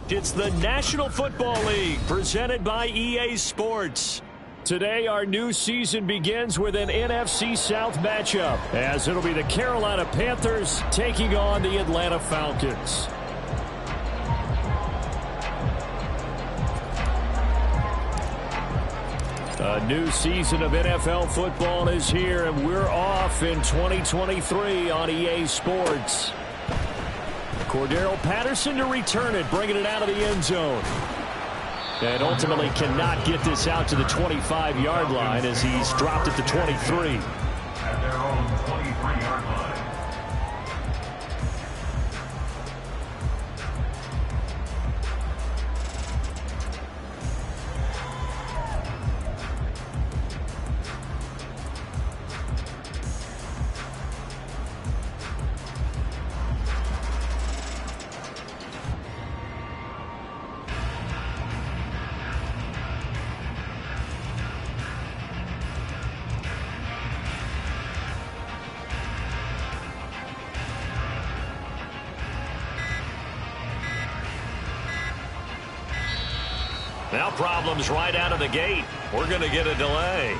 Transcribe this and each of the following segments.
It's the National Football League presented by EA Sports. Today, our new season begins with an NFC South matchup, as it'll be the Carolina Panthers taking on the Atlanta Falcons. A new season of NFL football is here, and we're off in 2023 on EA Sports. Cordero Patterson to return it, bringing it out of the end zone. And ultimately cannot get this out to the 25-yard line as he's dropped at the 23. At their own 23-yard line. Now problems right out of the gate. We're going to get a delay.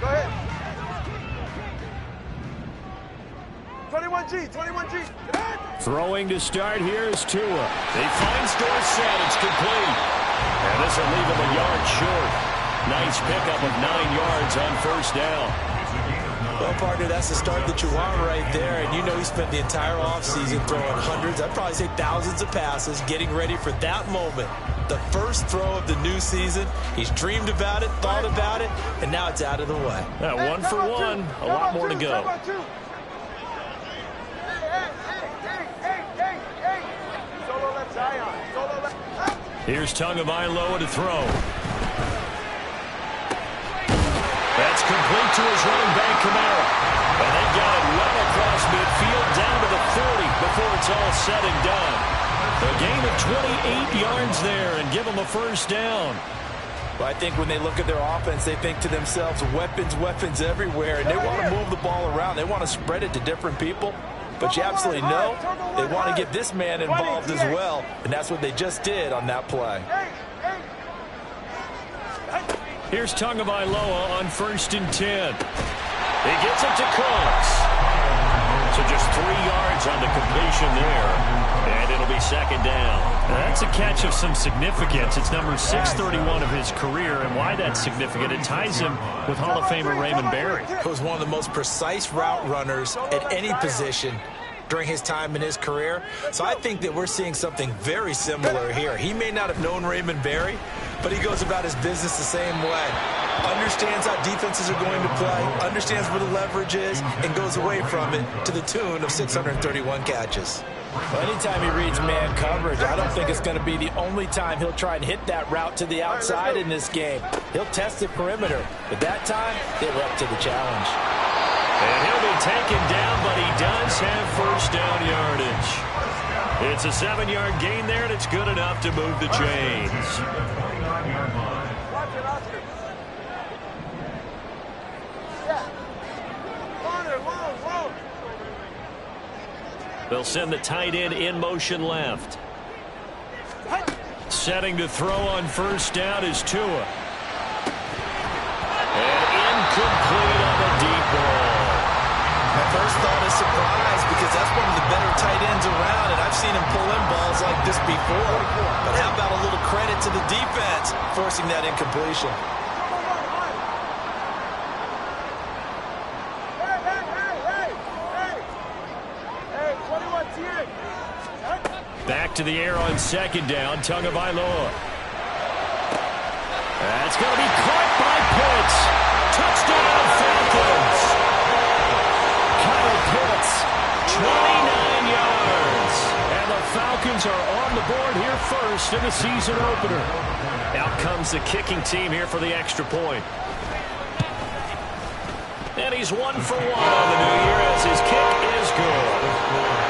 Go ahead. 21G, 21G. Throwing to start here is Tua. He finds Dorsett. It's complete. And this will leave him a yard short. Nice pickup of 9 yards on first down. Well, partner, that's the start that you want right there. And you know he spent the entire offseason throwing hundreds, I'd probably say thousands of passes, getting ready for that moment. The first throw of the new season. He's dreamed about it, thought about it, and now it's out of the way. One for one, a lot more to go. Here's Tagovailoa to throw. That's complete to his running back, Kamara. And they got it well across midfield down to the 40 before it's all said and done. A gain of 28 yards there and give them a first down. Well, I think when they look at their offense, they think to themselves, weapons, weapons everywhere, and they want to move the ball around. They want to spread it to different people. But you absolutely know they want to get this man involved as well, and that's what they just did on that play. Here's Tagovailoa on 1st and 10. He gets it to Cooks. So just 3 yards on the completion there. And it'll be second down. That's a catch of some significance. It's number 631 of his career. And why that's significant, it ties him with Hall of Famer Raymond Berry. He was one of the most precise route runners at any position during his time in his career. So I think that we're seeing something very similar here. He may not have known Raymond Berry, but he goes about his business the same way. Understands how defenses are going to play, understands where the leverage is, and goes away from it to the tune of 631 catches. Well, anytime he reads man coverage, I don't think it's going to be the only time he'll try and hit that route to the outside in this game. He'll test the perimeter, but that time, they were up to the challenge. And he'll be taken down, but he does have first down yardage. It's a 7-yard gain there, and it's good enough to move the chains. They'll send the tight end in motion left. Setting to throw on first down is Tua. And incomplete on the deep ball. My first thought is surprise because that's one of the better tight ends around, and I've seen him pull in balls like this before. But how about a little credit to the defense forcing that incompletion? Back to the air on second down, Tagovailoa. That's going to be caught by Pitts. Touchdown, Falcons. Kyle Pitts, 29 yards. And the Falcons are on the board here first in the season opener. Out comes the kicking team here for the extra point. And he's 1 for 1 on the new year as his kick is good.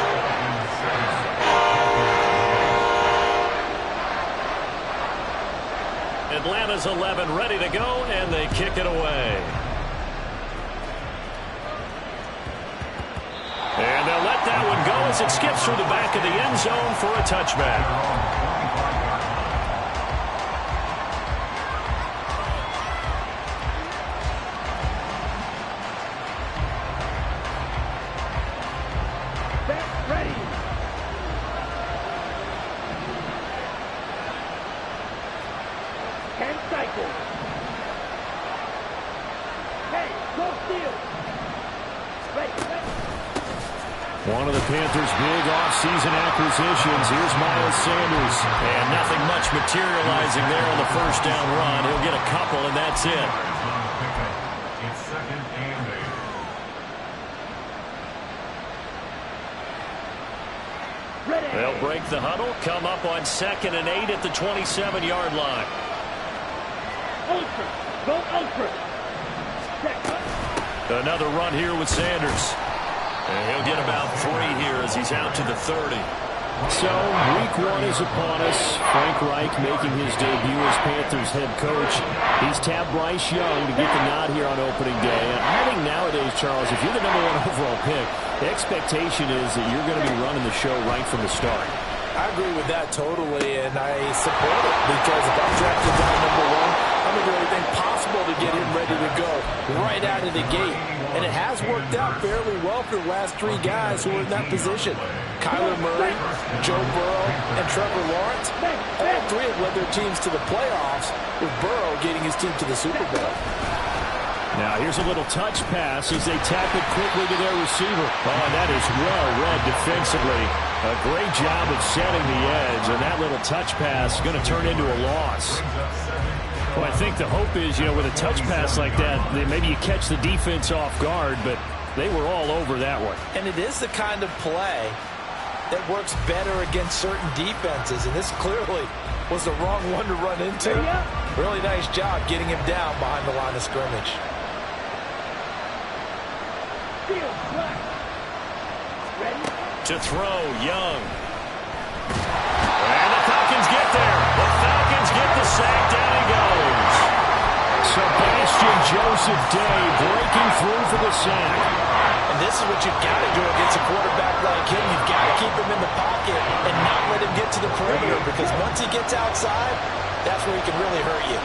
Atlanta's 11 ready to go, and they kick it away. And they'll let that one go as it skips through the back of the end zone for a touchback. One of the Panthers' big offseason acquisitions. Here's Miles Sanders. And nothing much materializing there on the first down run. He'll get a couple, and that's it. It's second and 8. They'll break the huddle, come up on 2nd and 8 at the 27-yard line. Ultra. Go ultra. Another run here with Sanders. And he'll get about 3 here as he's out to the 30. So, week 1 is upon us. Frank Reich making his debut as Panthers head coach. He's tapped Bryce Young to get the nod here on opening day. And I think nowadays, Charles, if you're the #1 overall pick, the expectation is that you're going to be running the show right from the start. I agree with that totally, and I support it because if I'm drafted down #1, I'm going to do everything possible to get him ready to go right out of the gate. And it has worked out fairly well for the last 3 guys who are in that position. Kyler Murray, Joe Burrow, and Trevor Lawrence. All 3 have led their teams to the playoffs, with Burrow getting his team to the Super Bowl. Now here's a little touch pass as they tap it quickly to their receiver. Oh, and that is well read defensively. A great job of setting the edge, and that little touch pass is going to turn into a loss. Well, I think the hope is, with a touch pass like that, maybe you catch the defense off guard, but they were all over that one. And it is the kind of play that works better against certain defenses, and this clearly was the wrong one to run into. Really nice job getting him down behind the line of scrimmage. To throw, Young. And the Falcons get there. The Falcons get the sack. Down he goes. Sebastian Joseph Day breaking through for the sack. And this is what you've got to do against a quarterback like him. You've got to keep him in the pocket and not let him get to the perimeter, because once he gets outside, that's where he can really hurt you.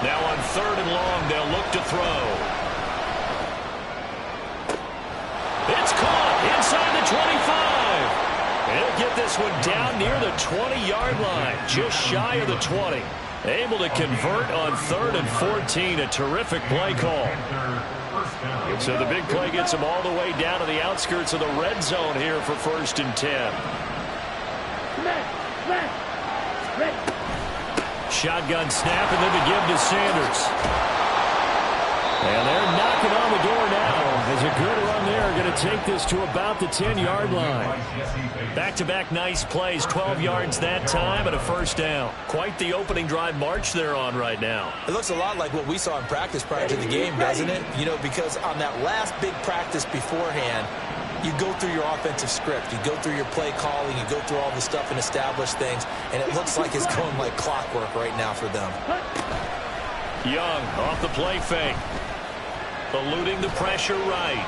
Now on 3rd and long, they'll look to throw. It's caught inside the 25. And he'll get this one down near the 20-yard line, just shy of the 20. Able to convert on 3rd and 14. A terrific play call. So the big play gets him all the way down to the outskirts of the red zone here for 1st and 10. Shotgun snap, and then to give to Sanders. And they're knocking on the door now. As a good run there, going to take this to about the 10-yard line. Back-to-back nice plays, 12 yards that time and a 1st down. Quite the opening drive march they're on right now. It looks a lot like what we saw in practice prior to the game, doesn't it? Because on that last big practice beforehand, you go through your offensive script. You go through your play calling. You go through all the stuff and establish things. And it looks like it's going like clockwork right now for them. Young off the play fake. Eluding the pressure right.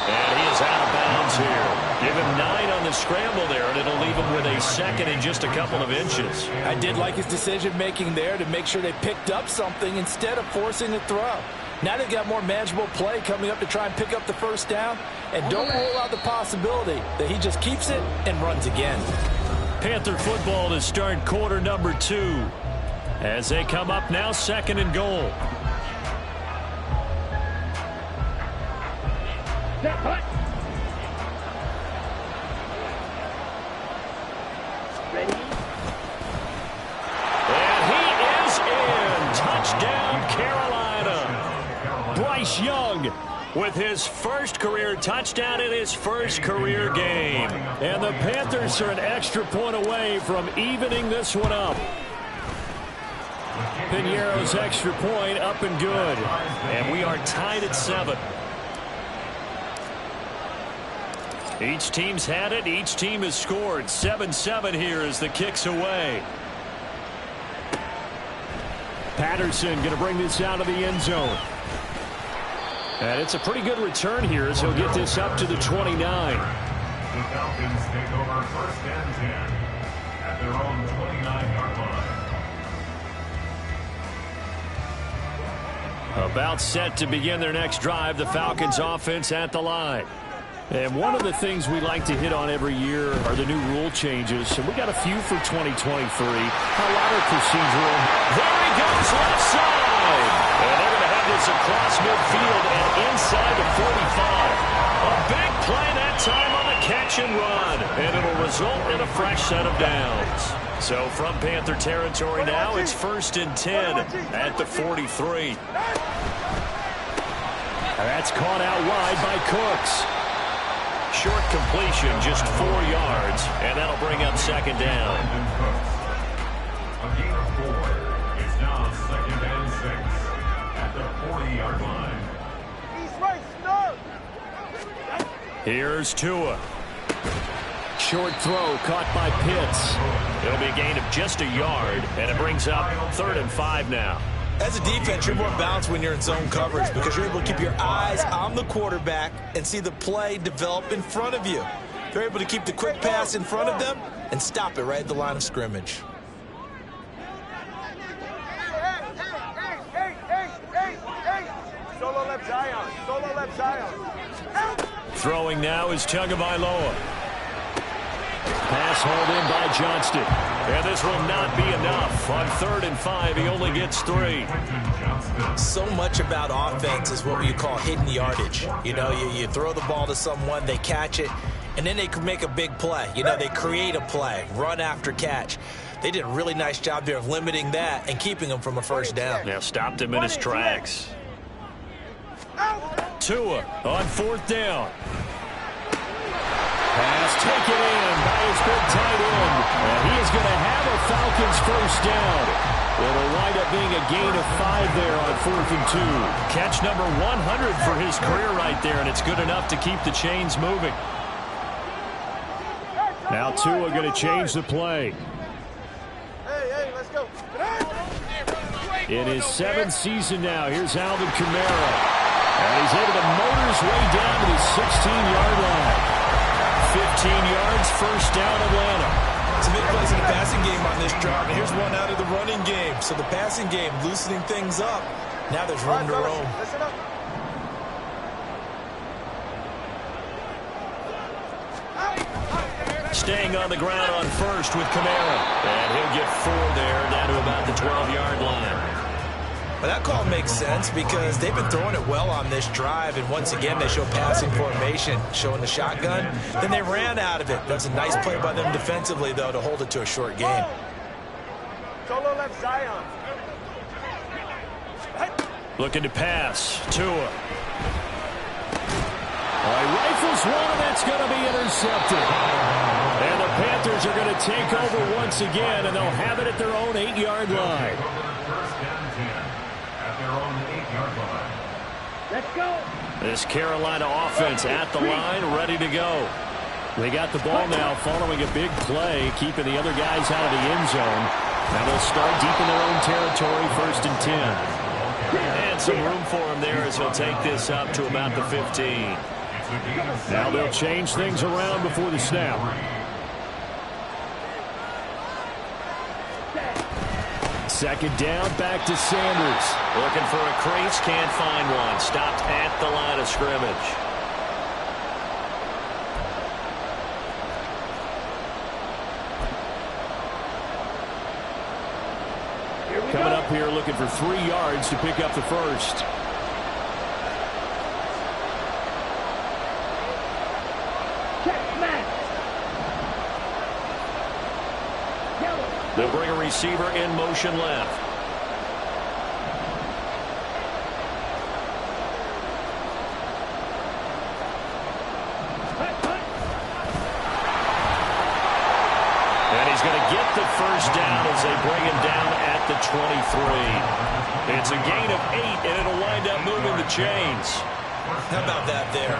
And he is out of bounds here. Give him 9 on the scramble there, and it'll leave him with a 2nd and just a couple of inches. I did like his decision-making there to make sure they picked up something instead of forcing a throw. Now they've got more manageable play coming up to try and pick up the 1st down. And don't rule out the possibility that he just keeps it and runs again. Panther football to start quarter number 2. As they come up now, 2nd and goal. And he is in. Touchdown, Carolina. Bryce Young with his first career touchdown in his first career game. And the Panthers are an extra point away from evening this one up. Piñeiro's extra point up and good. And we are tied at 7. Each team's had it. Each team has scored. 7-7 here as the kick's away. Patterson going to bring this out of the end zone. And it's a pretty good return here as he'll get this up to the 29. The Falcons take over 1st and 10 at their own 29-yard line. About set to begin their next drive. The Falcons offense at the line. And one of the things we like to hit on every year are the new rule changes. And we got a few for 2023. A lot of procedural. There he goes, left side. And they're going to have this across midfield and inside the 45. A big play that time on the catch and run. And it'll result in a fresh set of downs. So from Panther territory now, it's 1st and 10 at the 43. That's caught out wide by Cooks. Short completion, just 4 yards, and that'll bring up 2nd down. A gain of 4. It's now 2nd and 6 at the 40-yard line. He's right, no! Here's Tua. Short throw caught by Pitts. It'll be a gain of just a yard, and it brings up 3rd and 5 now. As a defense, you're more balanced when you're in zone coverage because you're able to keep your eyes on the quarterback and see the play develop in front of you. They're able to keep the quick pass in front of them and stop it right at the line of scrimmage. Hey! Solo left Zion. Solo left Zion. Throwing now is Tagovailoa. Pass hauled in by Johnston. And this will not be enough. On 3rd and 5, he only gets 3. So much about offense is what you call hidden yardage. You know, you throw the ball to someone, they catch it, and then they can make a big play. You know, they create a play, run after catch. They did a really nice job there of limiting that and keeping him from a 1st down. Now stopped him in his tracks. Tua on 4th down. Pass taken in by his big tight end. And he is going to have a Falcons 1st down. It'll wind up being a gain of 5 there on 4th and 2. Catch number 100 for his career right there, and it's good enough to keep the chains moving. Now Tua going to change the play. Hey, let's go. In his 7th season now, here's Alvin Kamara. And he's able to motor his way down to the 16-yard line. 15 yards, 1st down, Atlanta. Some big plays in the passing game on this drive. And here's one out of the running game. So the passing game loosening things up. Now there's room to roam. Listen up. Staying on the ground on 1st with Kamara. And he'll get 4 there, down to about the 12-yard line. Well, that call makes sense because they've been throwing it well on this drive, and once again they show passing formation, showing the shotgun. Then they ran out of it. That's a nice play by them defensively, though, to hold it to a short gain. Solo left Zion. Looking to pass. Tua. Rifles one, and that's going to be intercepted. And the Panthers are going to take over once again, and they'll have it at their own 8-yard line. 1st and 10 at their own 8-yard line. Let's go. This Carolina offense at the line, ready to go. They got the ball now following a big play, keeping the other guys out of the end zone. Now they'll start deep in their own territory, 1st and 10. And some room for him there as he'll take this up to about the 15. Now they'll change things around before the snap. Second down, back to Sanders. Looking for a crease, can't find one. Stopped at the line of scrimmage. Coming up here looking for 3 yards to pick up the 1st. They'll bring a receiver in motion left. And he's going to get the 1st down as they bring him down at the 23. It's a gain of 8, and it'll wind up moving the chains. How about that there?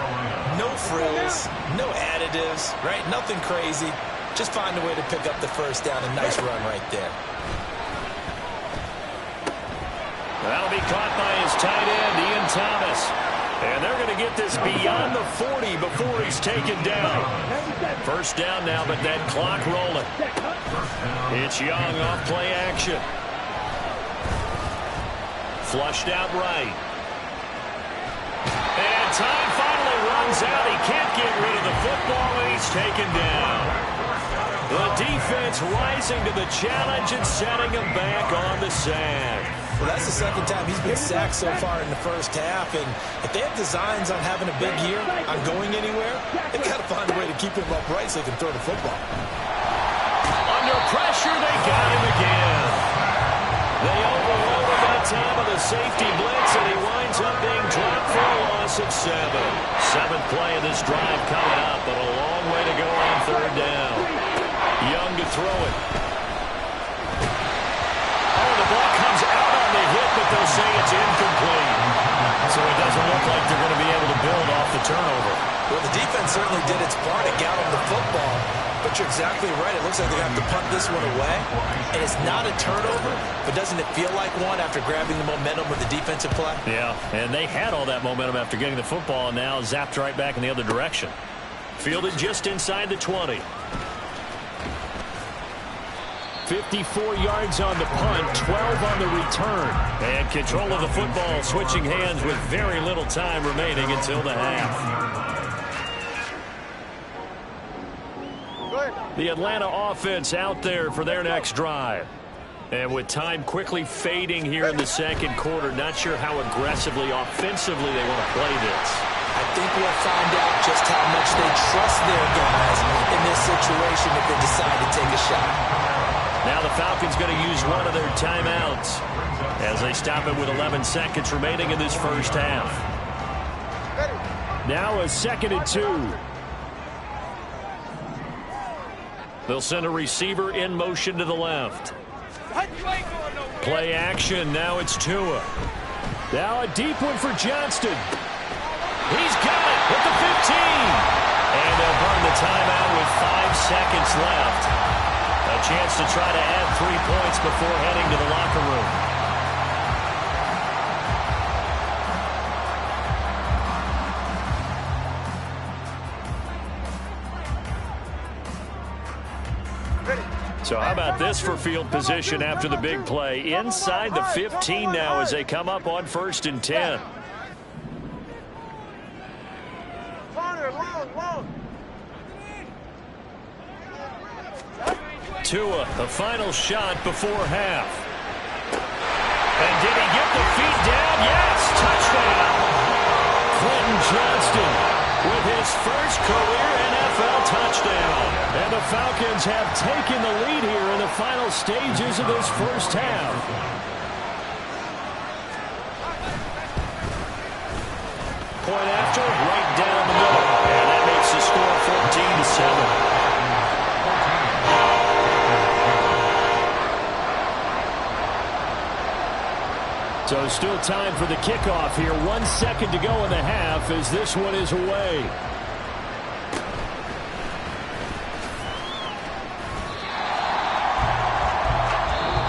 No frills, no additives, right? Nothing crazy. Just find a way to pick up the first down. A nice run right there. That'll be caught by his tight end, Ian Thomas. And they're going to get this beyond the 40 before he's taken down. First down now, but that clock rolling. It's Young off play action. Flushed out right. And time finally runs out. He can't get rid of the football, and he's taken down. The defense rising to the challenge and setting him back on the sack. Well, that's the second time he's been sacked so far in the first half, and if they have designs on having a big year, on going anywhere, they've got to find a way to keep him upright so they can throw the football. Under pressure, they got him again. They overload him that time of the safety blitz, and he winds up being dropped for a loss of 7. 7th play of this drive coming up, but a long way to go on third down. Young to throw it. Oh, the ball comes out on the hit, but they'll say it's incomplete. So it doesn't look like they're going to be able to build off the turnover. Well, the defense certainly did its part to got him the football, but you're exactly right. It looks like they're going to have to punt this one away, and it's not a turnover, but doesn't it feel like one after grabbing the momentum with the defensive play? Yeah, and they had all that momentum after getting the football, and now zapped right back in the other direction. Fielded just inside the 20. 54 yards on the punt, 12 on the return. And control of the football switching hands with very little time remaining until the half. The Atlanta offense out there for their next drive. And with time quickly fading here in the second quarter, not sure how aggressively, offensively they want to play this. I think we'll find out just how much they trust their guys in this situation if they decide to take a shot. Now the Falcons going to use one of their timeouts as they stop it with 11 seconds remaining in this first half. Now a 2nd and 2. They'll send a receiver in motion to the left. Play action. Now it's Tua. Now a deep one for Johnston. He's got it at the 15. And they'll burn the timeout with 5 seconds left. A chance to try to add 3 points before heading to the locker room. So how about this for field position after the big play? Inside the 15 now as they come up on 1st and 10. Tua, the final shot before half. And did he get the feet down? Yes, touchdown. Quentin Johnston with his first career NFL touchdown. And the Falcons have taken the lead here in the final stages of this first half. Point after, right down the middle. And that makes the score 14-7. So still time for the kickoff here. 1 second to go in the half as this one is away.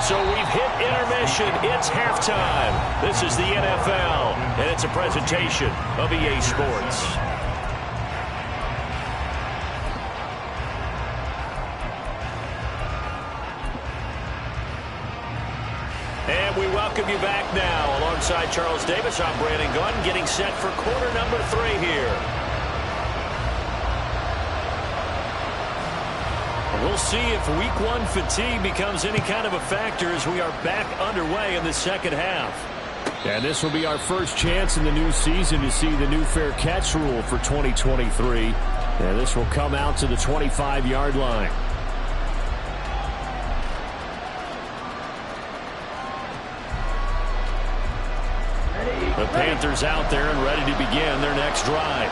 So we've hit intermission. It's halftime. This is the NFL, and it's a presentation of EA Sports. And we welcome you back now. Alongside Charles Davis, I'm Brandon Gunn, getting set for quarter number 3 here. We'll see if week 1 fatigue becomes any kind of a factor as we are back underway in the second half. And this will be our first chance in the new season to see the new fair catch rule for 2023. And this will come out to the 25-yard line. The Panthers out there and ready to begin their next drive.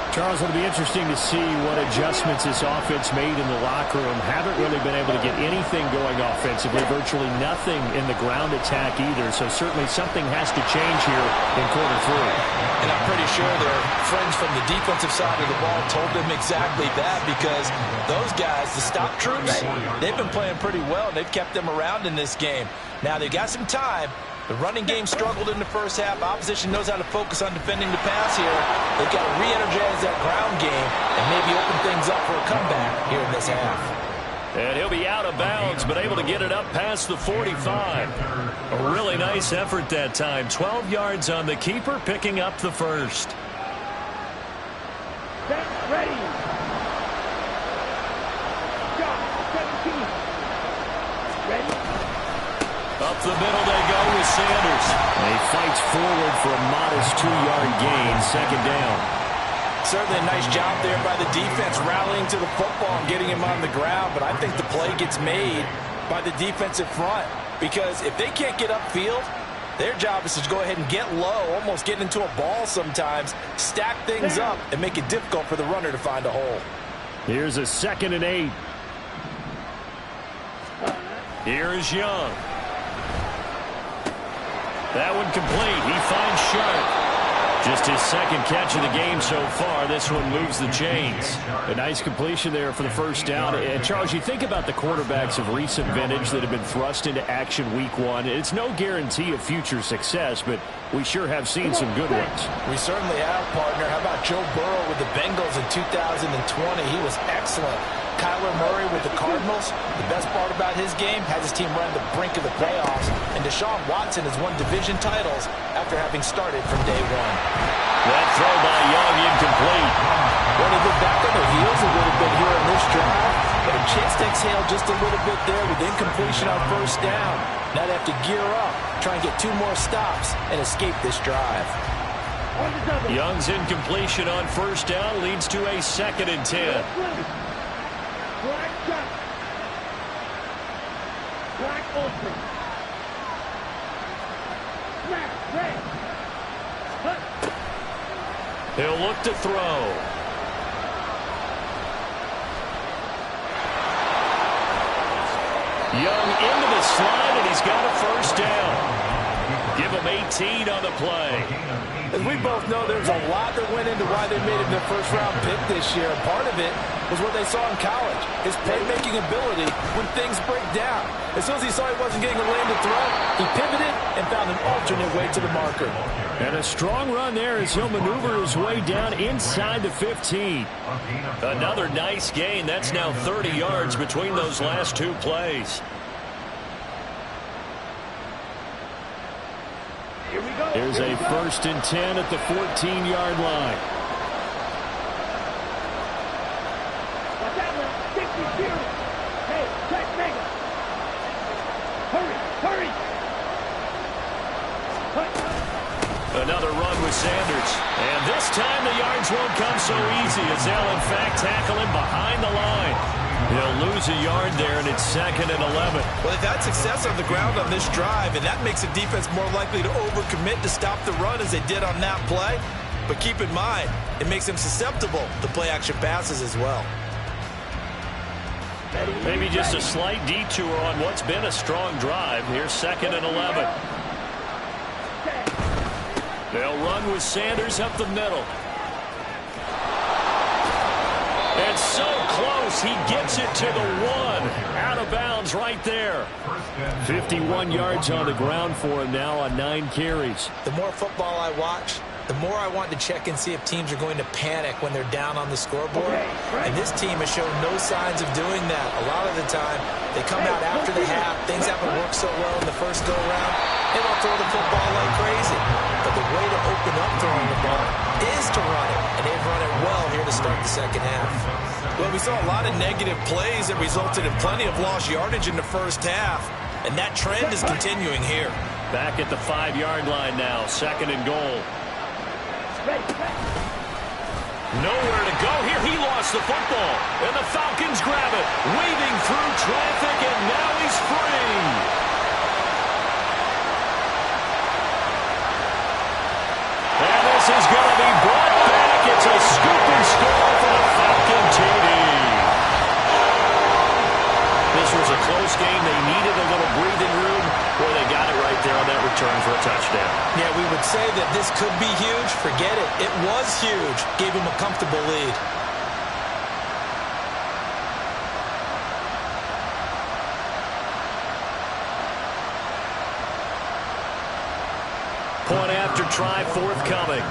Charles, it'll be interesting to see what adjustments this offense made in the locker room. Haven't really been able to get anything going offensively, virtually nothing in the ground attack either. So certainly something has to change here in quarter three. And I'm pretty sure their friends from the defensive side of the ball told them exactly that, because those guys, the stop troops, they've been playing pretty well, and they've kept them around in this game. Now they've got some time. The running game struggled in the first half. Opposition knows how to focus on defending the pass here. They've got to re-energize that ground game and maybe open things up for a comeback here in this half. And he'll be out of bounds, but able to get it up past the 45. A really nice effort that time. 12 yards on the keeper, picking up the first. Ready. Shot, 17. Ready. Up the middle they go with Sanders. He fights forward for a modest 2-yard gain, second down. Certainly a nice job there by the defense rallying to the football and getting him on the ground, but I think the play gets made by the defensive front, because if they can't get upfield, their job is to go ahead and get low, almost get into a ball sometimes, stack things up, and make it difficult for the runner to find a hole. Here's a 2nd and 8. Here is Young. That one complete. He finds Sharp. Just his second catch of the game so far. This one moves the chains. A nice completion there for the first down. And Charles, you think about the quarterbacks of recent vintage that have been thrust into action week one. It's no guarantee of future success, but we sure have seen some good ones. We certainly have, partner. How about Joe Burrow with the Bengals in 2020? He was excellent. Kyler Murray with the Cardinals. The best part about his game, has his team run the brink of the playoffs. And Deshaun Watson has won division titles after having started from day one. That throw by Young incomplete. Well, they've been back on their heels a little bit here in this drive, but a chance to exhale just a little bit there with incompletion on first down. Now they have to gear up, try and get 2 more stops, and escape this drive. Young's incompletion on first down leads to a 2nd and 10. Black shot. Black ultra. Smack. Red. Hut. He'll look to throw. Young into the slide, and he's got a first down. Give him 18 on the play. As we both know, there's a lot that went into why they made him their first-round pick this year. Part of it was what they saw in college, his playmaking ability when things break down. As soon as he saw he wasn't getting a lane to throw, he pivoted and found an alternate way to the marker. And a strong run there as he'll maneuver his way down inside the 15. Another nice gain. That's now 30 yards between those last 2 plays. Here we go. Here's a 1st and 10 at the 14-yard line. Watch out now. 62. Hey, check mega. Hurry. Another run with Sanders. And this time the yards won't come so easy as they'll in fact tackle him behind the line. He'll lose a yard there, and it's 2nd and 11. Well, they've had success on the ground on this drive, and that makes the defense more likely to overcommit to stop the run as they did on that play. But keep in mind, it makes them susceptible to play-action passes as well. Maybe just a slight detour on what's been a strong drive. Here's 2nd and 11. They'll run with Sanders up the middle. And so close, he gets it to the 1. Out of bounds right there. 51 yards on the ground for him now on 9 carries. The more football I watch, the more I want to check and see if teams are going to panic when they're down on the scoreboard. And this team has shown no signs of doing that. A lot of the time, they come out after the half. Things haven't worked so well in the first go-around. They don't throw the football like crazy. But the way to open up throwing the ball is to run it. And they've run it well here to start the second half. Well, we saw a lot of negative plays that resulted in plenty of lost yardage in the first half. And that trend is continuing here. Back at the 5-yard line now, 2nd and goal. Nowhere to go here. He lost the football. And the Falcons grab it. Weaving through traffic, and now he's free. And this is going to be brought back. It's a scoop and return for a touchdown. Yeah, we would say that this could be huge. Forget it. It was huge. Gave him a comfortable lead. Point after try forthcoming.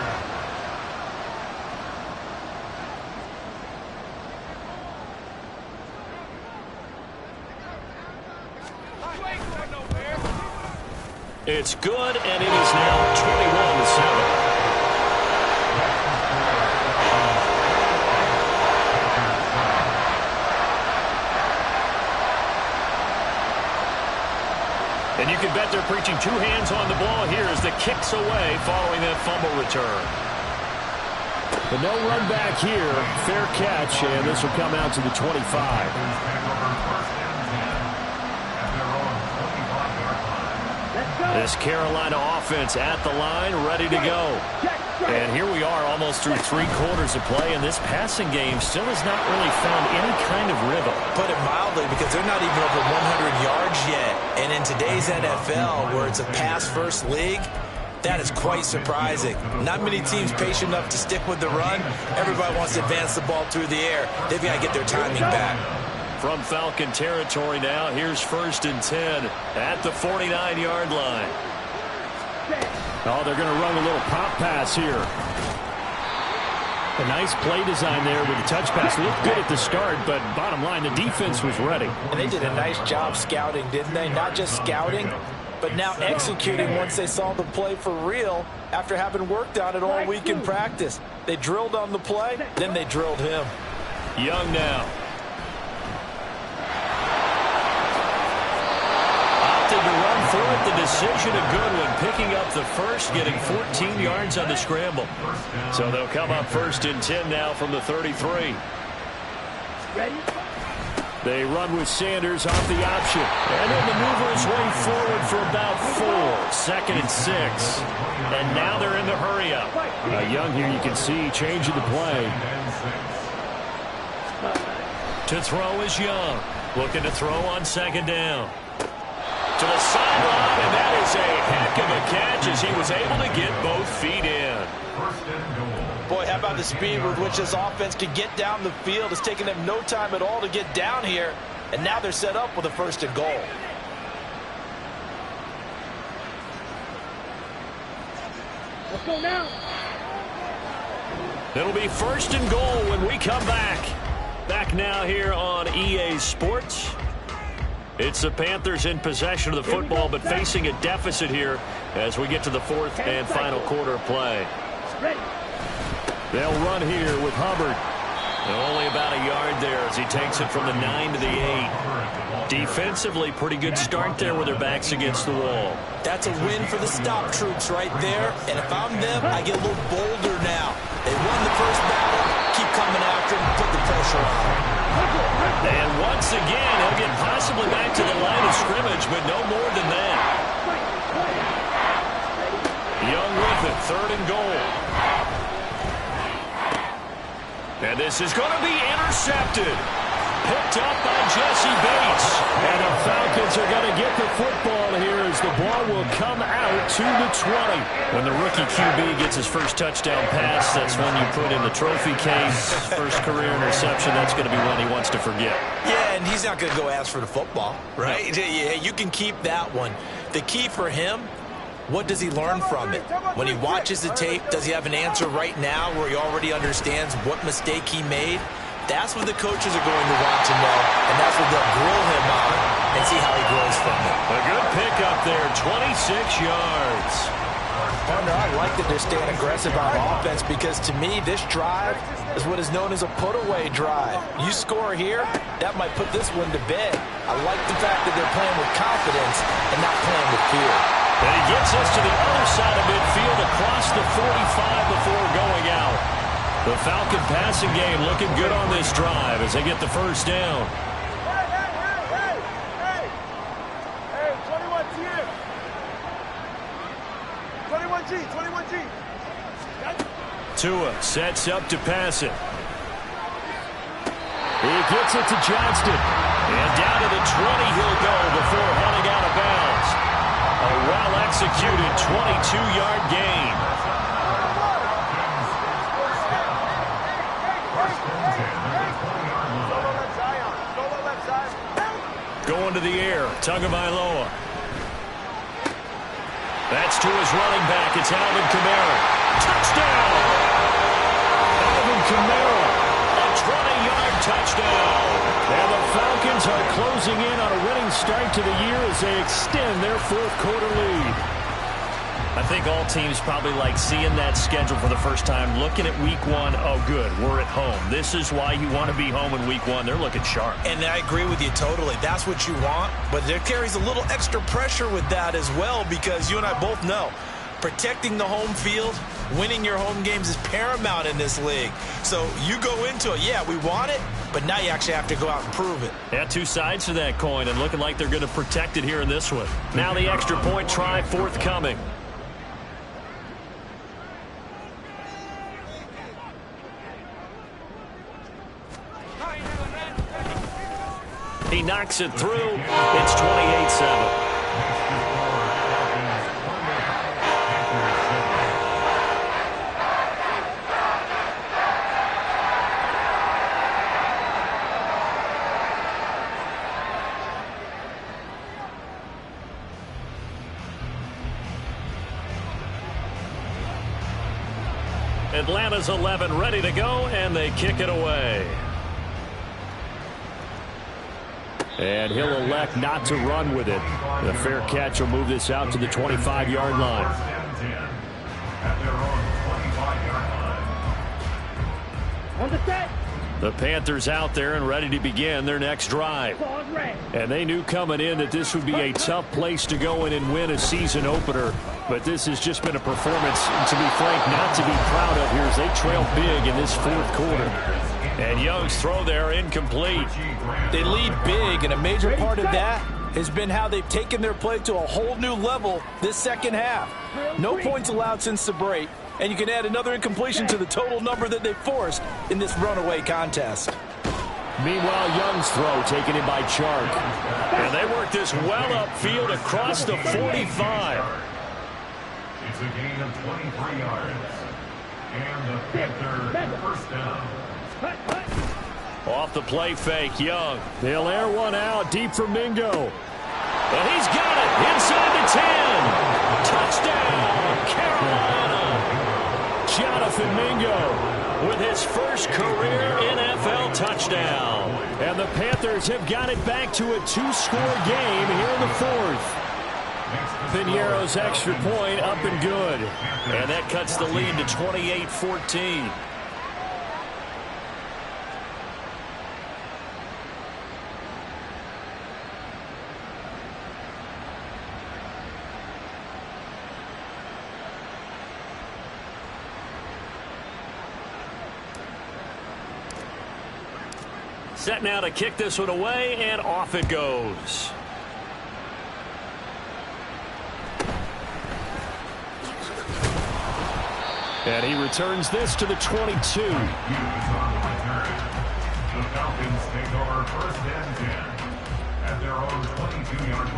It's good, and it is now 21-7. And you can bet they're preaching two hands on the ball here as the kick's away following that fumble return. But no run back here. Fair catch, and this will come out to the 25. This Carolina offense at the line, ready to go. And here we are almost through 3 quarters of play, and this passing game still has not really found any kind of rhythm. Put it mildly, because they're not even over 100 yards yet. And in today's NFL, where it's a pass-first league, that is quite surprising. Not many teams patient enough to stick with the run. Everybody wants to advance the ball through the air. They've got to get their timing back. From Falcon territory now, here's 1st and 10 at the 49-yard line. Oh, they're going to run a little pop pass here. A nice play design there with the touch pass. Looked good at the start, but bottom line, the defense was ready. And they did a nice job scouting, didn't they? Not just scouting, but now executing once they saw the play for real after having worked on it all week in practice. They drilled on the play, then they drilled him. Young now. To run for it, the decision a good one, picking up the first, getting 14 yards on the scramble. So they'll come up 1st and 10 now from the 33. Ready? They run with Sanders off the option, and he'll maneuver his way forward for about 4. 2nd and 6. And now they're in the hurry up. Young here, you can see changing the play. To throw is Young, looking to throw on 2nd down. To the sideline, and that is a heck of a catch as he was able to get both feet in. Boy, how about the speed with which this offense could get down the field? It's taken them no time at all to get down here, and now they're set up with a 1st and goal. Let's go now. It'll be 1st and goal when we come back. Back now here on EA Sports. It's the Panthers in possession of the football, but facing a deficit here as we get to the 4th and final quarter of play. They'll run here with Hubbard. And only about a yard there as he takes it from the 9 to the 8. Defensively, pretty good start there with their backs against the wall. That's a win for the stop troops right there. And if I'm them, I get a little bolder now. They won the first battle, keep coming after them, put the pressure on. And once again, he'll get possibly back to the line of scrimmage, but no more than that. Young with it, 3rd and goal. And this is going to be intercepted. Picked up by Jesse Bates. And the Falcons are going to get the football here as the ball will come out to the 20. When the rookie QB gets his first touchdown pass, that's when you put in the trophy case. First career interception, that's going to be one he wants to forget. Yeah, and he's not going to go ask for the football, right? Yeah, you can keep that one. The key for him, what does he learn from it? When he watches the tape, does he have an answer right now where he already understands what mistake he made? That's what the coaches are going to want to know, and that's what they'll grill him on and see how he grows from it. A good pickup there, 26 yards. Partner, I like that they're staying aggressive on offense because, to me, this drive is what is known as a put-away drive. You score here, that might put this one to bed. I like the fact that they're playing with confidence and not playing with fear. And he gets us to the other side of midfield across the 45 before going out. The Falcon passing game looking good on this drive as they get the first down. Hey, 21G. 21G. Tua sets up to pass it. He gets it to Johnston. And down to the 20 he'll go before heading out of bounds. A well executed. 22-yard gain. Going to the air. Tagovailoa. That's to his running back. It's Alvin Kamara. Touchdown! Alvin Kamara. A 20-yard touchdown. And the Falcons are closing in on a winning start to the year as they extend their fourth-quarter lead. I think all teams probably like seeing that schedule for the first time, looking at week one. Oh, good, we're at home. This is why you want to be home in week one. They're looking sharp. And I agree with you totally. That's what you want, but there carries a little extra pressure with that as well, because you and I both know protecting the home field, winning your home games is paramount in this league. So you go into it, yeah, we want it, but now you actually have to go out and prove it. Yeah, two sides to that coin, and looking like they're going to protect it here in this one. Now the extra point try forthcoming. He knocks it through. It's 28-7. Atlanta's 11 ready to go, and they kick it away. And he'll elect not to run with it. The fair catch will move this out to the 25-yard line. On the set. The Panthers out there and ready to begin their next drive. And they knew coming in that this would be a tough place to go in and win a season opener. But this has just been a performance, to be frank, not to be proud of here as they trail big in this fourth quarter. And Young's throw there incomplete. They lead big, and a major part of that has been how they've taken their play to a whole new level this second half. No points allowed since the break, and you can add another incompletion to the total number that they forced in this runaway contest. Meanwhile, Young's throw taken in by Chark. And they work this well upfield across the 45. It's a gain of 23 yards. And the Panthers first down. Off the play fake, Young. They'll air one out deep for Mingo. And he's got it inside the 10. Touchdown, Carolina. Jonathan Mingo with his first career NFL touchdown. And the Panthers have got it back to a two-score game here in the fourth. Piñeiro's extra point up and good. And that cuts the lead to 28-14. Set now to kick this one away, and off it goes. And he returns this to the 22. The Falcons take over first and 10 at their own 22-yard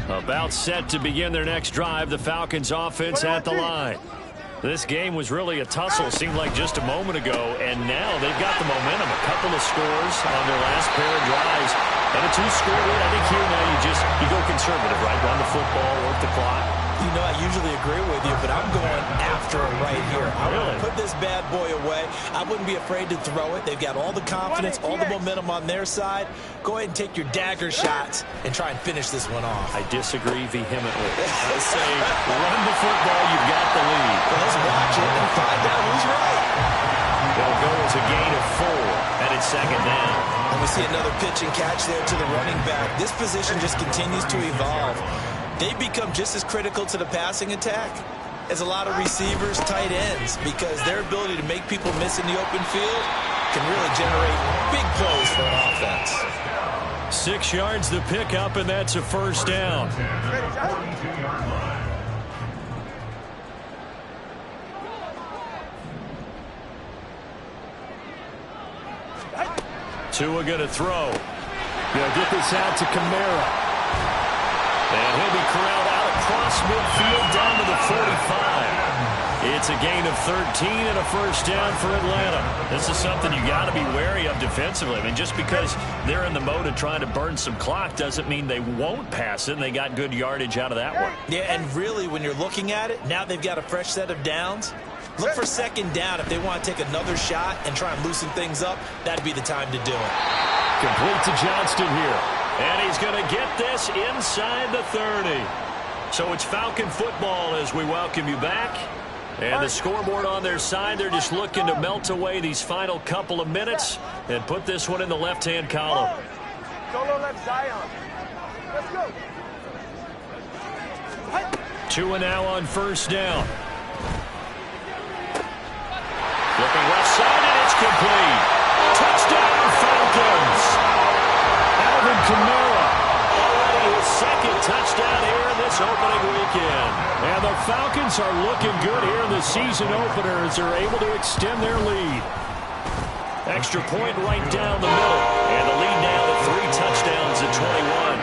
line. About set to begin their next drive. The Falcons offense at the line. This game was really a tussle, seemed like just a moment ago, and now they've got the momentum. A couple of scores on their last pair of drives, and a two-score lead. I think here now you go conservative, right? Run the football, work the clock. You know, I usually agree with you, but I'm going after him right here. I want to put this bad boy away. I wouldn't be afraid to throw it. They've got all the confidence, all the momentum on their side. Go ahead and take your dagger shots and try and finish this one off. I disagree vehemently. I say run the football, you've got the lead. Well, let's watch it and find out who's right. It'll go as a gain of 4, and it's second down. And we see another pitch and catch there to the running back. This position just continues to evolve. They become just as critical to the passing attack as a lot of receivers, tight ends, because their ability to make people miss in the open field can really generate big plays for an offense. 6 yards the pickup, and that's a first down. Tua going to throw. They'll get this out to Kamara. And he'll be corralled out across midfield down to the 45. It's a gain of 13 and a first down for Atlanta. This is something you got to be wary of defensively. I mean, just because they're in the mode of trying to burn some clock doesn't mean they won't pass it, and they got good yardage out of that one. Yeah, and really, when you're looking at it, now they've got a fresh set of downs. Look for second down if they want to take another shot and try and loosen things up. That'd be the time to do it. Complete to Johnston here. And he's going to get this inside the 30. So it's Falcon football as we welcome you back. And the scoreboard on their side, they're just looking to melt away these final couple of minutes and put this one in the left-hand column. Solo left Zion. Let's go. 2 and now on first down. Looking left side, and it's complete. Touchdown, Falcons. Alvin Kamara. Already his second touchdown here in this opening weekend. And the Falcons are looking good here in the season opener as they're able to extend their lead. Extra point right down the middle. And the lead now to 3 touchdowns at 21.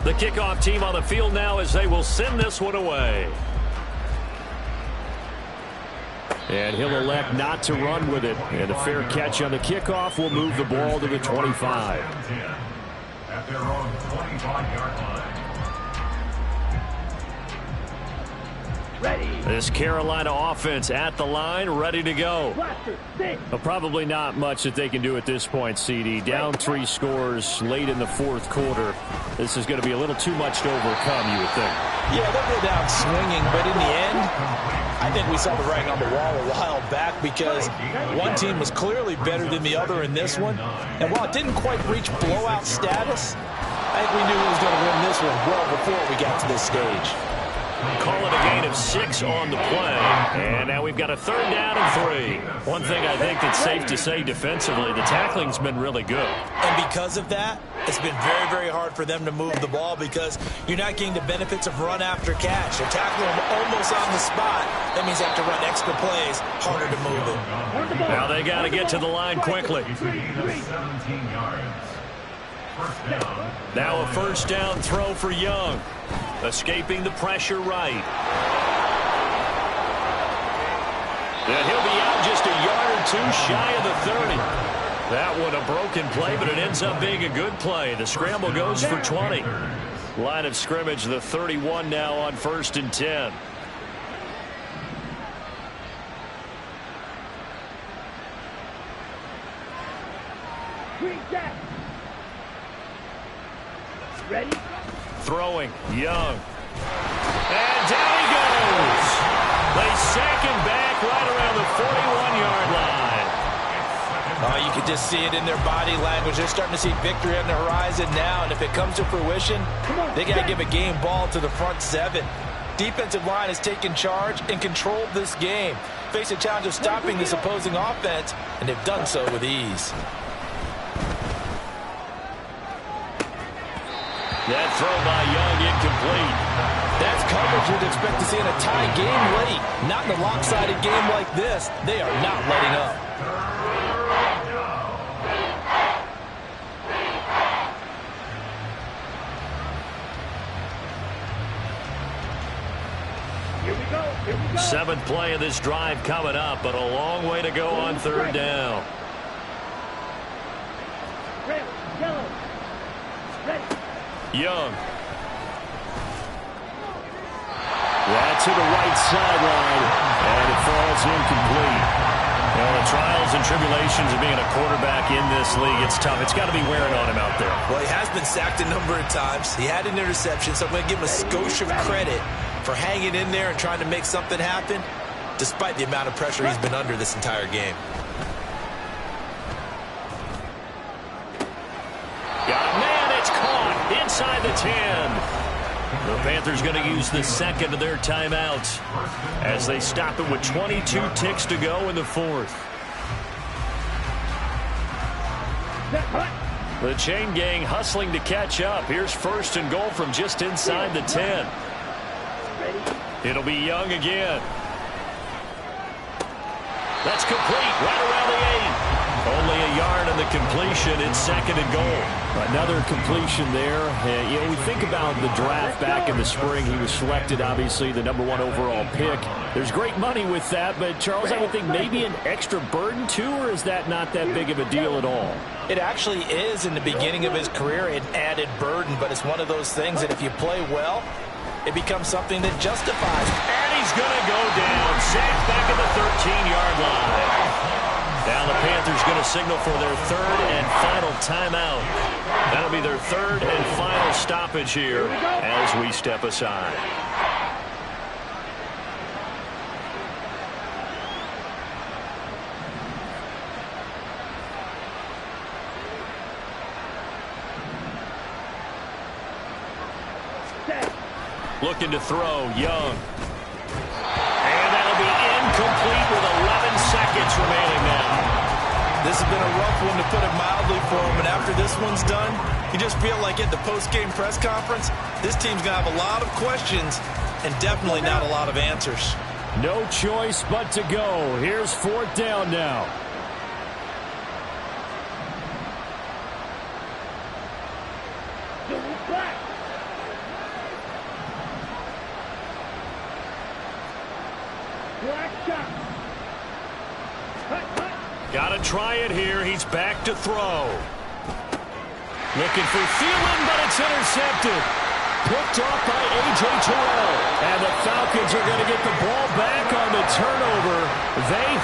The kickoff team on the field now as they will send this one away. And he'll elect not to run with it. And a fair catch on the kickoff will move the ball to the 25. At their own 25-yard line. Ready. This Carolina offense at the line, ready to go. Blaster, sit. Well, probably not much that they can do at this point, CD. Down 3 scores late in the fourth quarter. This is going to be a little too much to overcome, you would think. Yeah, they'll go down swinging, but in the end, I think we saw the writing on the wall a while back because one team was clearly better than the other in this one. And while it didn't quite reach blowout status, I think we knew who was going to win this one well before we got to this stage. Call it a gain of 6 on the play. And now we've got a third down and 3. One thing I think that's safe to say defensively, the tackling's been really good. And because of that, it's been very, very hard for them to move the ball because you're not getting the benefits of run after catch. They're tackling them almost on the spot. That means they have to run extra plays, harder to move it. Now they got to get to the line quickly. 17 yards. First down. Now a first down throw for Young. Escaping the pressure right. And he'll be out just a yard or 2 shy of the 30. That one a broken play, but it ends up being a good play. The scramble goes for 20. Line of scrimmage, the 31 now on first and 10. Green jack. Ready. Throwing, Young. And down he goes. They sack him back right around the 41-yard line. You can just see it in their body language. They're starting to see victory on the horizon now, and if it comes to fruition, they got to give a game ball to the front 7. Defensive line has taken charge and controlled this game. Face a challenge of stopping this opposing offense, and they've done so with ease. That throw by Young incomplete. That's coverage you'd expect to see in a tie game late. Not in a lopsided game like this. They are not letting up. Here we go. Here we go. 7th play of this drive coming up, but a long way to go on third down. Red, yellow. Ready. Young. That's to the right sideline, and it falls incomplete. Well, the trials and tribulations of being a quarterback in this league, it's tough. It's got to be wearing on him out there. Well, he has been sacked a number of times. He had an interception, so I'm going to give him a skosh of credit for hanging in there and trying to make something happen, despite the amount of pressure he's been under this entire game. Got a man, it's caught inside the 10. The Panthers going to use the second of their timeouts as they stop it with 22 ticks to go in the fourth. The chain gang hustling to catch up. Here's first and goal from just inside the 10. It'll be Young again. That's complete right around the 8. Only a yard on the completion. It's second and goal. Another completion there. We think about the draft back in the spring. He was selected, obviously, the #1 overall pick. There's great money with that, but, Charles, I would think maybe an extra burden, too, or is that not that big of a deal at all? It actually is in the beginning of his career an added burden, but it's one of those things that if you play well, it becomes something that justifies. And he's going to go down. Sacked back at the 13-yard line. Now the Panthers going to signal for their third and final timeout. That'll be their third and final stoppage here as we step aside. Looking to throw, Young. And that'll be incomplete with 11 seconds remaining now. This has been a rough one, to put it mildly, for him, and after this one's done, you just feel like at the post-game press conference, this team's going to have a lot of questions and definitely not a lot of answers. No choice but to go. Here's fourth down now. Got to try it here. He's back to throw. Looking for Thielen, but it's intercepted. Picked off by A.J. Terrell. And the Falcons are going to get the ball back on the turnover. They